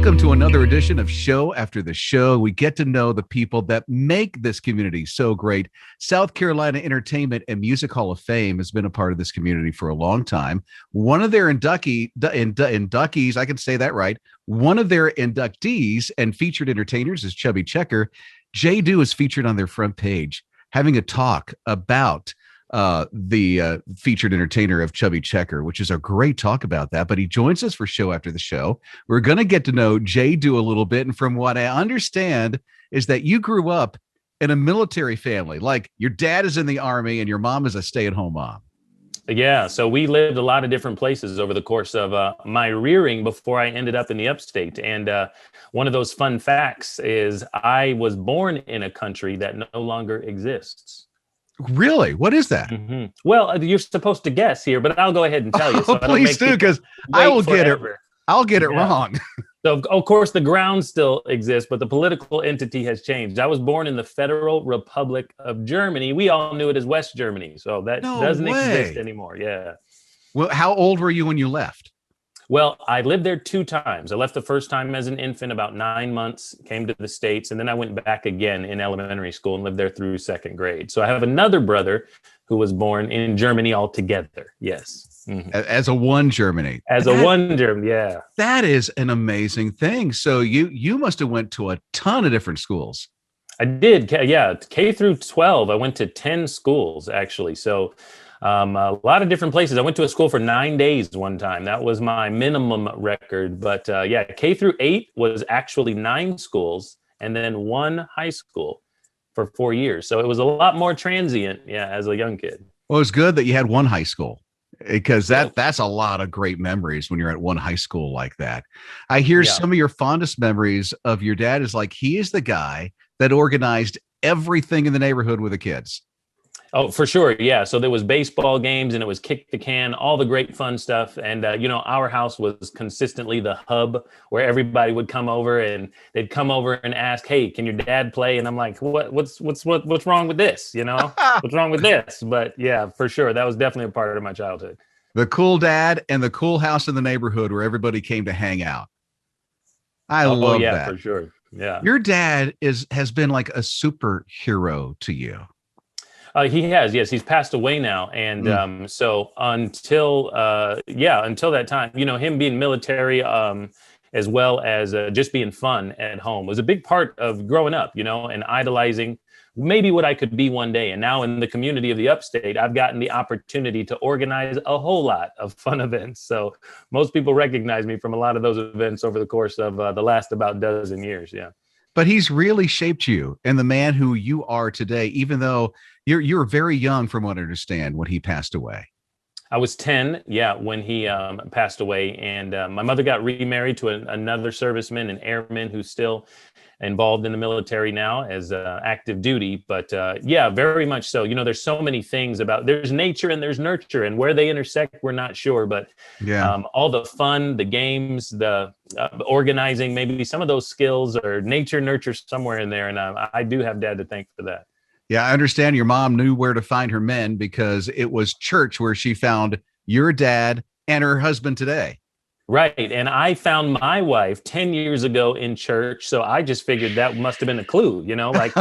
Welcome to another edition of Show After the Show. We get to know the people that make this community so great. South Carolina Entertainment and Music Hall of Fame has been a part of this community for a long time. One of their inductees, I can say that right. One of their inductees and featured entertainers is Chubby Checker. JDew is featured on their front page, having a talk about the featured entertainer of Chubby Checker, which is a great talk about that. But he joins us for Show After the Show. We're going to get to know JDew a little bit. And from what I understand is that you grew up in a military family. Like your dad is in the Army and your mom is a stay-at-home mom. Yeah, so we lived a lot of different places over the course of my rearing before I ended up in the upstate. And one of those fun facts is I was born in a country that no longer exists. Really? What is that? Mm-hmm. Well, you're supposed to guess here, but I'll go ahead and tell you. So please do, because I will get it. I'll get it wrong. So, of course, the ground still exists, but the political entity has changed. I was born in the Federal Republic of Germany. We all knew it as West Germany. So that doesn't exist anymore. Yeah. Well, how old were you when you left? Well, I lived there 2 times. I left the first time as an infant, about 9 months, came to the States, and then I went back again in elementary school and lived there through 2nd grade. So I have another brother who was born in Germany altogether. Yes. Mm-hmm. As a one Germany. Yeah. That is an amazing thing. So you must have went to a ton of different schools. I did. Yeah. K through 12. I went to 10 schools, actually. So a lot of different places. I went to a school for 9 days one time. That was my minimum record. But K through 8 was actually 9 schools and then 1 high school for 4 years. So it was a lot more transient, as a young kid. Well, it's good that you had 1 high school, because that's a lot of great memories when you're at 1 high school like that. I hear some of your fondest memories of your dad is like he is the guy that organized everything in the neighborhood with the kids. Oh, for sure. Yeah. So there was baseball games and it was kick the can, all the great fun stuff. And, our house was consistently the hub where everybody would come over and they'd come over and ask, hey, can your dad play? And I'm like, what's wrong with this? What's wrong with this? But yeah, for sure. That was definitely a part of my childhood. The cool dad and the cool house in the neighborhood where everybody came to hang out. I love that. Yeah, for sure. Yeah. Your dad has been like a superhero to you. He has, yes. He's passed away now, and so until that time, him being military, as well as just being fun at home, was a big part of growing up, and idolizing maybe what I could be one day. And now in the community of the upstate, I've gotten the opportunity to organize a whole lot of fun events. So most people recognize me from a lot of those events over the course of the last about dozen years. Yeah. But he's really shaped you and the man who you are today, even though you're very young, from what I understand, when he passed away. I was 10, when he passed away. And my mother got remarried to another serviceman, an airman who's still involved in the military now as active duty. But very much so. There's so many things there's nature and there's nurture, and where they intersect, we're not sure. But all the fun, the games, the organizing, maybe some of those skills are nature, nurture somewhere in there. And I do have Dad to thank for that. Yeah, I understand your mom knew where to find her men because it was church where she found your dad and her husband today. Right. And I found my wife 10 years ago in church. So I just figured that must have been a clue, like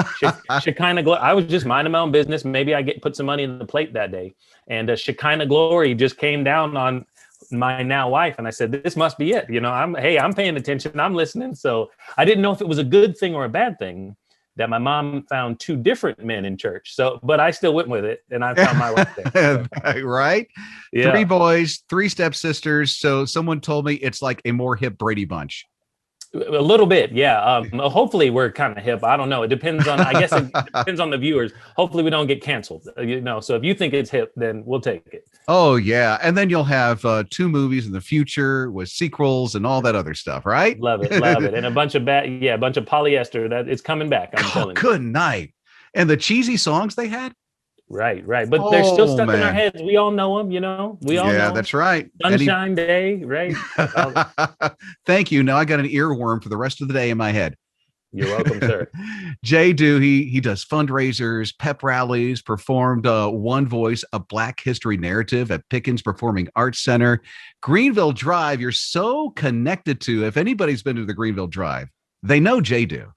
Shekinah glory. I was just minding my own business. Maybe I put some money in the plate that day. And Shekinah glory just came down on my now wife. And I said, this must be it. I'm paying attention. I'm listening. So I didn't know if it was a good thing or a bad thing that my mom found 2 different men in church. So, but I still went with it, and I found my wife there. So. Right? Yeah. 3 boys, 3 stepsisters. So someone told me it's like a more hip Brady Bunch. A little bit, yeah. Hopefully we're kind of hip. I don't know. It depends on, I guess it depends on the viewers. Hopefully we don't get canceled, So if you think it's hip, then we'll take it. Oh, yeah. And then you'll have 2 movies in the future with sequels and all that other stuff, right? Love it. And a bunch of polyester. That it's coming back. I'm telling you. Good night. And the cheesy songs they had? Right. But they're still stuck in our heads. We all know them, We all know. Yeah, that's right. Sunshine Day, right? Thank you. Now I got an earworm for the rest of the day in my head. You're welcome, sir. JDew, he does fundraisers, pep rallies, performed One Voice, a Black History Narrative at Pickens Performing Arts Center. Greenville Drive, you're so connected to. If anybody's been to the Greenville Drive, they know JDew.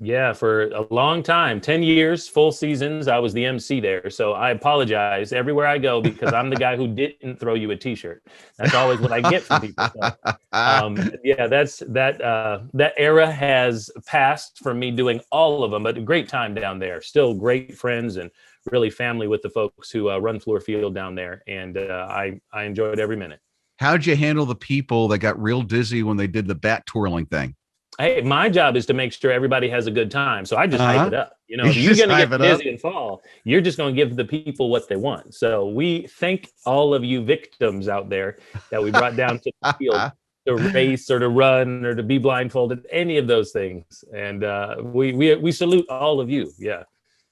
Yeah, for a long time, 10 years, full seasons, I was the MC there. So I apologize everywhere I go because I'm the guy who didn't throw you a t-shirt. That's always what I get from people. So, yeah, that era has passed for me doing all of them, but a great time down there. Still great friends and really family with the folks who run Floor Field down there. And I enjoyed every minute. How'd you handle the people that got real dizzy when they did the bat twirling thing? Hey, my job is to make sure everybody has a good time. So I just hype it up. You know, if you're going to get busy and fall, you're just going to give the people what they want. So we thank all of you victims out there that we brought down to the field to race or to run or to be blindfolded, any of those things. And we salute all of you. Yeah.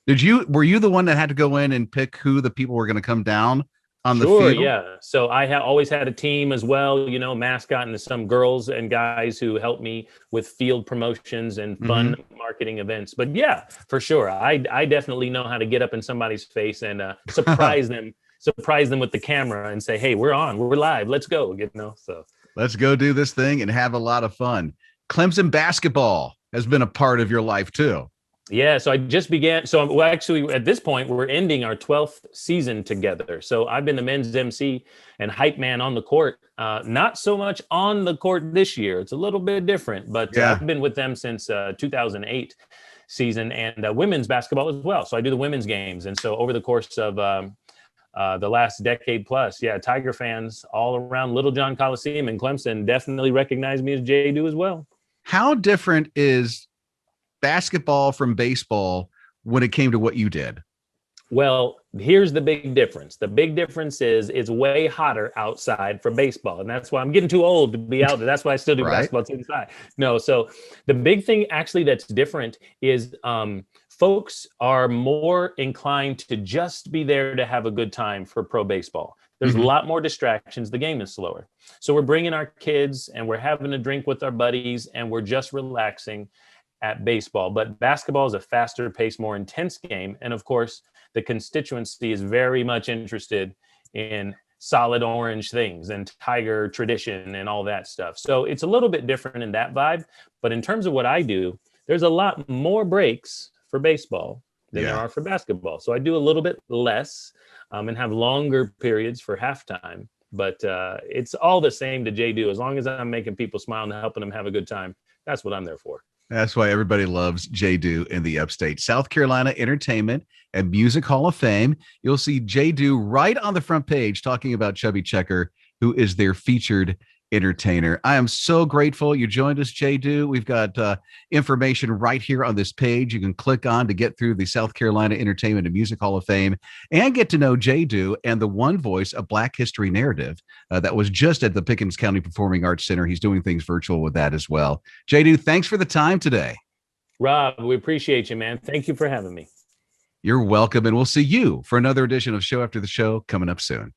Were you the one that had to go in and pick who the people were going to come down on the Sure, field? yeah. So I always had a team as well, you know, mascot and some girls and guys who helped me with field promotions and fun marketing events. But yeah, for sure. I definitely know how to get up in somebody's face and surprise them with the camera and say, hey, we're on, we're live, let's go, you know, so. Let's go do this thing and have a lot of fun. Clemson basketball has been a part of your life too. Yeah, so I just began. So actually, at this point, we're ending our 12th season together. So I've been the men's MC and hype man on the court. Not so much on the court this year. It's a little bit different, but I've been with them since 2008 season and women's basketball as well. So I do the women's games. And so over the course of the last decade plus, Tiger fans all around Little John Coliseum and Clemson definitely recognize me as JDew as well. How different is basketball from baseball when it came to what you did? Well, here's the big difference. The big difference is it's way hotter outside for baseball. And that's why I'm getting too old to be out there. That's why I still do basketball inside. No, so the big thing actually that's different is folks are more inclined to just be there to have a good time for pro baseball. There's a lot more distractions. The game is slower. So we're bringing our kids and we're having a drink with our buddies and we're just relaxing at baseball. But basketball is a faster paced, more intense game. And of course, the constituency is very much interested in solid orange things and Tiger tradition and all that stuff. So it's a little bit different in that vibe. But in terms of what I do, there's a lot more breaks for baseball than there are for basketball. So I do a little bit less and have longer periods for halftime. But it's all the same to JDew. As long as I'm making people smile and helping them have a good time, that's what I'm there for. That's why everybody loves JDew in the upstate. South Carolina Entertainment and Music Hall of Fame. You'll see JDew right on the front page talking about Chubby Checker, who is their featured entertainer. I am so grateful you joined us, JDew. We've got information right here on this page. You can click on to get through the South Carolina Entertainment and Music Hall of Fame and get to know JDew and the One Voice, a Black History Narrative that was just at the Pickens County Performing Arts Center. He's doing things virtual with that as well. JDew, thanks for the time today. Rob, we appreciate you, man. Thank you for having me. You're welcome. And we'll see you for another edition of Show After the Show coming up soon.